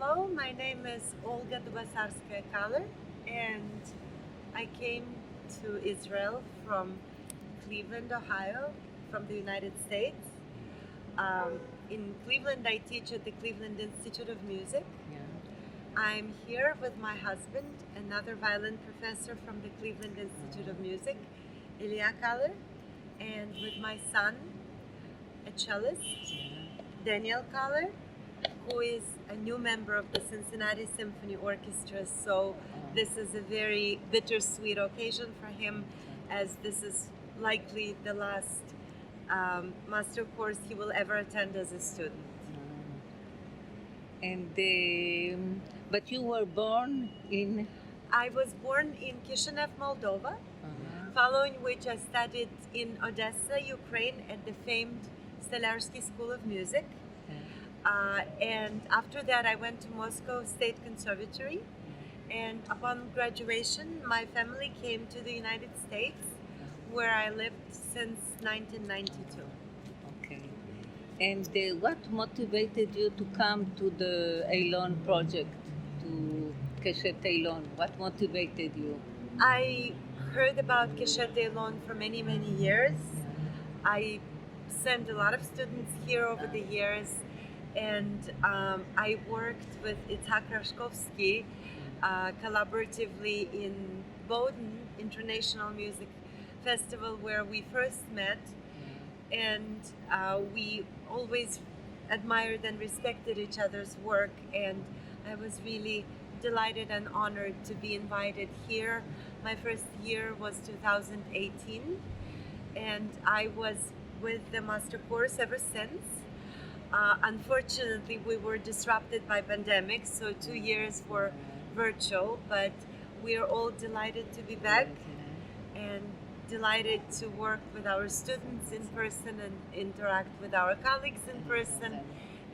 Hello, my name is Olga Dubossarskaya Keler, and I came to Israel from Cleveland, Ohio, from the United States. In Cleveland, I teach at the Cleveland Institute of Music. Yeah. I'm here with my husband, another violin professor from the Cleveland Institute of Music, Ilya Keler, and with my son, a cellist, Daniel Keler, who is a new member of the Cincinnati Symphony Orchestra. So this is a very bittersweet occasion for him, as this is likely the last master course he will ever attend as a student. And but you were born in? I was born in Kishinev, Moldova, following which I studied in Odessa, Ukraine, at the famed Stolarsky School of Music. And after that, I went to Moscow State Conservatory. And upon graduation, my family came to the United States, where I lived since 1992. Okay. And what motivated you to come to the Eilon project, to Keshet Eilon? What motivated you? I heard about Keshet Eilon for many, many years. I sent a lot of students here over the years, and I worked with Itzhak Rashkovsky collaboratively in Boden International Music Festival, where we first met, and we always admired and respected each other's work, and I was really delighted and honored to be invited here. My first year was 2018, and I was with the master course ever since. Unfortunately, we were disrupted by pandemic, so 2 years were virtual, but we are all delighted to be back and delighted to work with our students in person and interact with our colleagues in person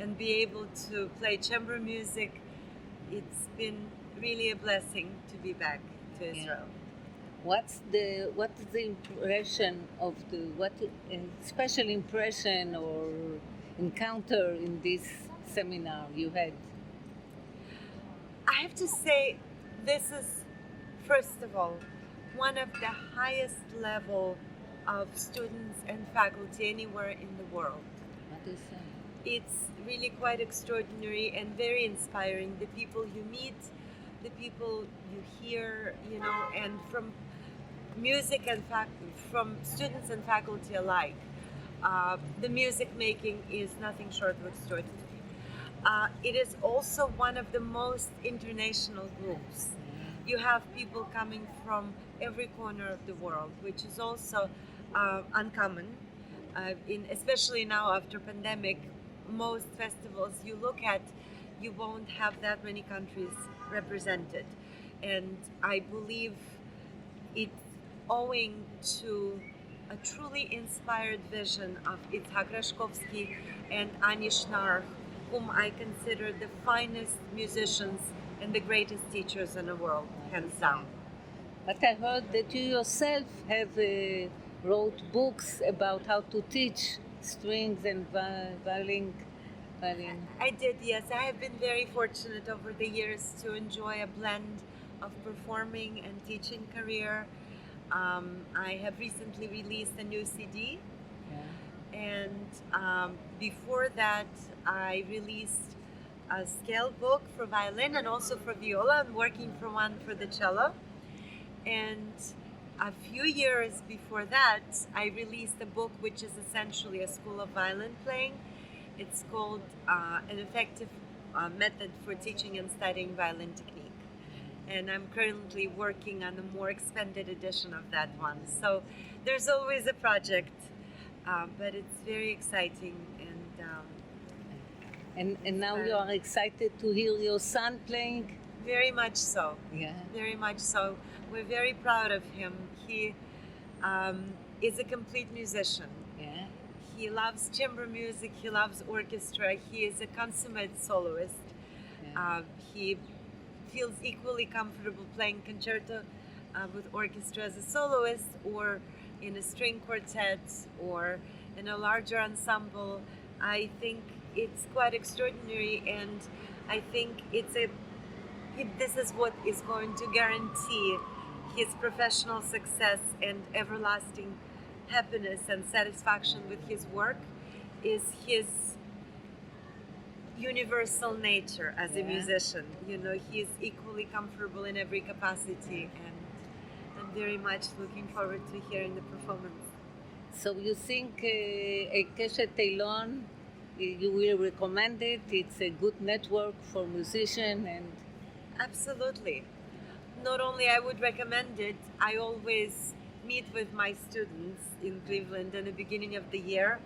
and be able to play chamber music. It's been really a blessing to be back to Israel. What's the impression of what special impression or encounter in this seminar you had? I have to say, this is, first of all, one of the highest level of students and faculty anywhere in the world. What is that? It's really quite extraordinary and very inspiring. The people you meet, the people you hear, and from music and from students and faculty alike. The music making is nothing short of extraordinary. It is also one of the most international groups. You have people coming from every corner of the world, which is also uncommon. Especially now after pandemic, most festivals you look at, you won't have that many countries represented. And I believe it's owing to a truly inspired vision of Itzhak Rashkovsky and Ani Schnarr, whom I consider the finest musicians and the greatest teachers in the world, hands down. But I heard that you yourself have wrote books about how to teach strings and violin. I did, yes. I have been very fortunate over the years to enjoy a blend of performing and teaching career. I have recently released a new CD, and before that I released a scale book for violin and also for viola. I'm working for one for the cello. And a few years before that, I released a book which is essentially a school of violin playing. It's called An Effective Method for Teaching and Studying Violin Technique. And I'm currently working on a more expanded edition of that one. So there's always a project, but it's very exciting. And now you are excited to hear your son playing? Very much so. Yeah. Very much so. We're very proud of him. He is a complete musician. Yeah. He loves chamber music. He loves orchestra. He is a consummate soloist. Yeah. He feels equally comfortable playing concerto with orchestra as a soloist, or in a string quartet, or in a larger ensemble. I think it's quite extraordinary, and I think this is what is going to guarantee his professional success and everlasting happiness and satisfaction with his work, is his universal nature as a musician. You know, he is equally comfortable in every capacity, and I'm very much looking forward to hearing the performance. So you think a Keshet Eilon, you will recommend it? It's a good network for musicians and... Absolutely. Not only I would recommend it, I always meet with my students in Cleveland in the beginning of the year,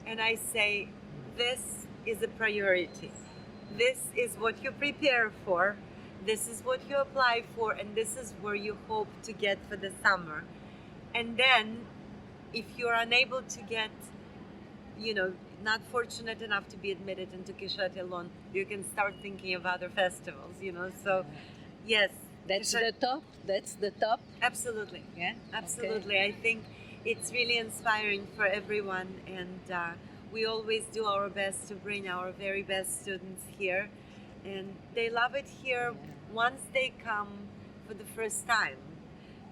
and I say, this is a priority. This is what you prepare for, this is what you apply for, and this is where you hope to get for the summer. And then, if you're unable to get, you know, not fortunate enough to be admitted into Keshet Eilon, you can start thinking of other festivals, you know, so yes. That's the top? That's the top? Absolutely. Yeah? Absolutely. Okay. I think it's really inspiring for everyone, and we always do our best to bring our very best students here, and they love it here. Once they come for the first time,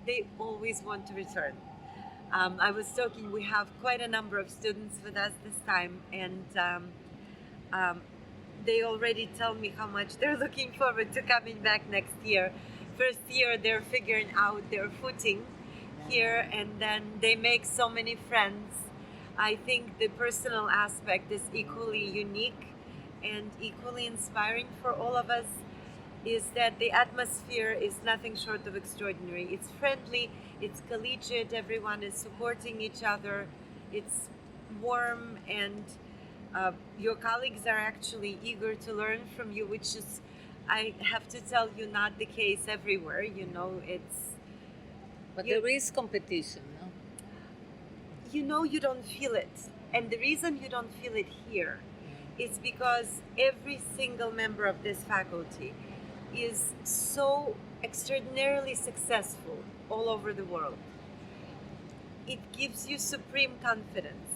they always want to return. I was talking, we have quite a number of students with us this time, and they already tell me how much they're looking forward to coming back next year. First year they're figuring out their footing here, and then they make so many friends. I think the personal aspect is equally unique and equally inspiring for all of us, is that the atmosphere is nothing short of extraordinary. It's friendly, it's collegiate, everyone is supporting each other, it's warm, and your colleagues are actually eager to learn from you, which is, I have to tell you, not the case everywhere, you know, it's... But there is competition, no? You know, you don't feel it. And the reason you don't feel it here is because every single member of this faculty is so extraordinarily successful all over the world. It gives you supreme confidence.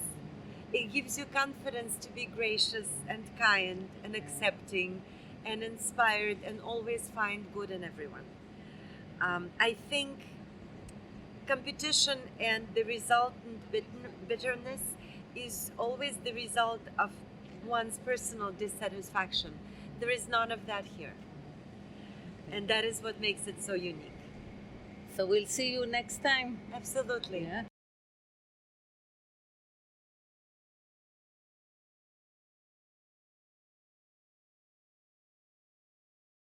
It gives you confidence to be gracious and kind and accepting and inspired and always find good in everyone. I think competition and the resultant bitterness is always the result of one's personal dissatisfaction. There is none of that here. And that is what makes it so unique. So we'll see you next time. Absolutely. Yeah.